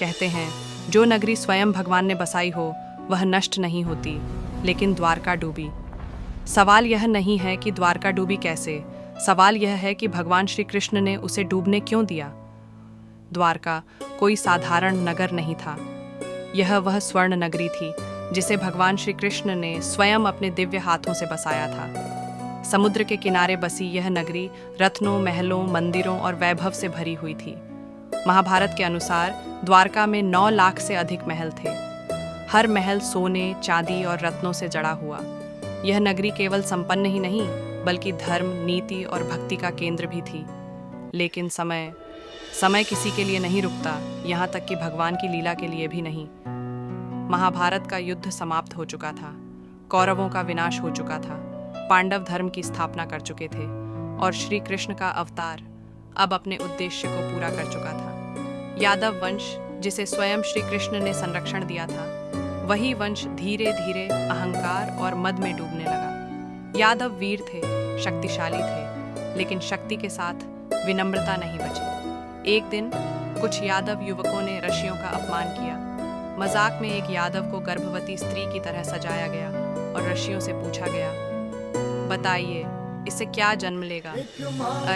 कहते हैं जो नगरी स्वयं भगवान ने बसाई हो वह नष्ट नहीं होती, लेकिन द्वारका डूबी। सवाल यह नहीं है कि द्वारका डूबी कैसे, सवाल यह है कि भगवान श्री कृष्ण ने उसे डूबने क्यों दिया। द्वारका कोई साधारण नगर नहीं था, यह वह स्वर्ण नगरी थी जिसे भगवान श्री कृष्ण ने स्वयं अपने दिव्य हाथों से बसाया था। समुद्र के किनारे बसी यह नगरी रत्नों, महलों, मंदिरों और वैभव से भरी हुई थी। महाभारत के अनुसार द्वारका में 9 लाख से अधिक महल थे। हर महल सोने, चांदी और रत्नों से जड़ा हुआ। यह नगरी केवल संपन्न ही नहीं बल्कि धर्म, नीति और भक्ति का केंद्र भी थी। लेकिन समय किसी के लिए नहीं रुकता, यहाँ तक कि भगवान की लीला के लिए भी नहीं। महाभारत का युद्ध समाप्त हो चुका था, कौरवों का विनाश हो चुका था, पांडव धर्म की स्थापना कर चुके थे और श्री कृष्ण का अवतार अब अपने उद्देश्य को पूरा कर चुका था। यादव वंश, जिसे स्वयं श्री कृष्ण ने संरक्षण दिया था, वही वंश धीरे धीरे अहंकार और मद में डूबने लगा। यादव वीर थे, शक्तिशाली थे, लेकिन शक्ति के साथ विनम्रता नहीं बची। एक दिन कुछ यादव युवकों ने ऋषियों का अपमान किया। मजाक में एक यादव को गर्भवती स्त्री की तरह सजाया गया और ऋषियों से पूछा गया, बताइए इससे क्या जन्म लेगा।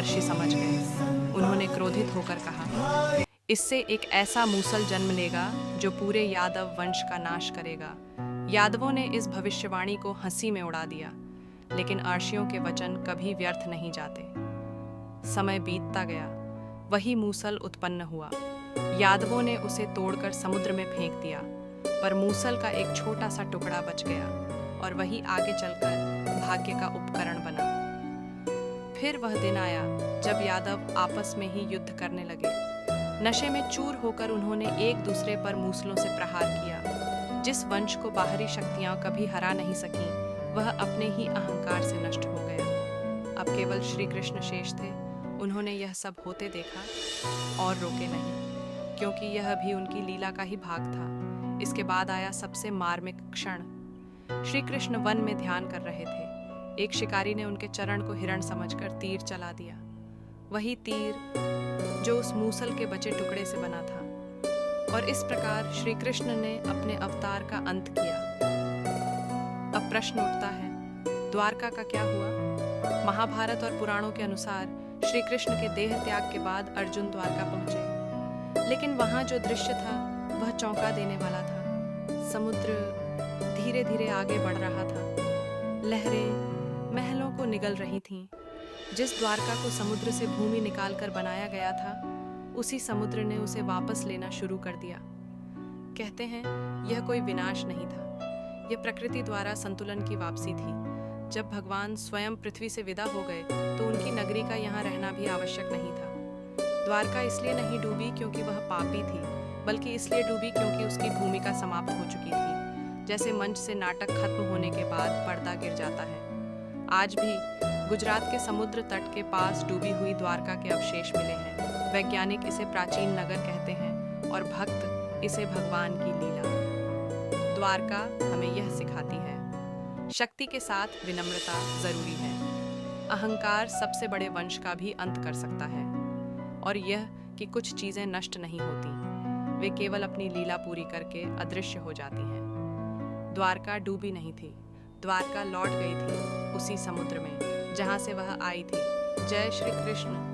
ऋषि समझ गए। उन्होंने क्रोधित होकर कहा, इससे एक ऐसा मूसल जन्म लेगा जो पूरे यादव वंश का नाश करेगा। यादवों ने इस भविष्यवाणी को हंसी में उड़ा दिया, लेकिन ऋषियों के वचन कभी व्यर्थ नहीं जाते। समय बीतता गया, वही मूसल उत्पन्न हुआ। यादवों ने उसे तोड़कर समुद्र में फेंक दिया, पर मूसल का एक छोटा सा टुकड़ा बच गया और वही आगे चलकर भाग्य का उपकरण बना। फिर वह दिन आया जब यादव आपस में ही युद्ध करने लगे। नशे में चूर होकर उन्होंने एक दूसरे पर मूसलों से प्रहार किया। जिस वंश को बाहरी शक्तियां कभी हरा नहीं सकी, वह अपने ही अहंकार से नष्ट हो गया। अब केवल श्री कृष्ण शेष थे। उन्होंने यह सब होते देखा और रोके नहीं, क्योंकि यह भी उनकी लीला का ही भाग था। इसके बाद आया सबसे मार्मिक क्षण। श्री कृष्ण वन में ध्यान कर रहे थे। एक शिकारी ने उनके चरण को हिरण समझकर तीर चला दिया, वही तीर जो उस मूसल के बचे टुकड़े से बना था। और इस प्रकार श्री कृष्ण ने अपने अवतार का अंत किया। अब प्रश्न उठता है, द्वारका का क्या हुआ? महाभारत और पुराणों के अनुसार श्री कृष्ण के देह त्याग के बाद अर्जुन द्वारका पहुंचे, लेकिन वहां जो दृश्य था वह चौंका देने वाला था। समुद्र धीरे धीरे आगे बढ़ रहा था, लहरें महलों को निगल रही थीं। जिस द्वारका को समुद्र से भूमि निकालकर बनाया गया था, उसी समुद्र ने उसे वापस लेना शुरू कर दिया। कहते हैं यह कोई विनाश नहीं था, यह प्रकृति द्वारा संतुलन की वापसी थी। जब भगवान स्वयं पृथ्वी से विदा हो गए तो उनकी नगरी का यहाँ रहना भी आवश्यक नहीं था। द्वारका इसलिए नहीं डूबी क्योंकि वह पापी थी, बल्कि इसलिए डूबी क्योंकि उसकी भूमिका समाप्त हो चुकी थी। जैसे मंच से नाटक खत्म होने के बाद पर्दा गिर जाता है, आज भी गुजरात के समुद्र तट के पास डूबी हुई द्वारका के अवशेष मिले हैं। वैज्ञानिक इसे प्राचीन नगर कहते हैं और भक्त इसे भगवान की लीला। द्वारका हमें यह सिखाती है, शक्ति के साथ विनम्रता जरूरी है। अहंकार सबसे बड़े वंश का भी अंत कर सकता है। और यह कि कुछ चीजें नष्ट नहीं होती, वे केवल अपनी लीला पूरी करके अदृश्य हो जाती हैं। द्वारका डूबी नहीं थी, द्वारका लौट गई थी उसी समुद्र में जहां से वह आई थी। जय श्री कृष्ण।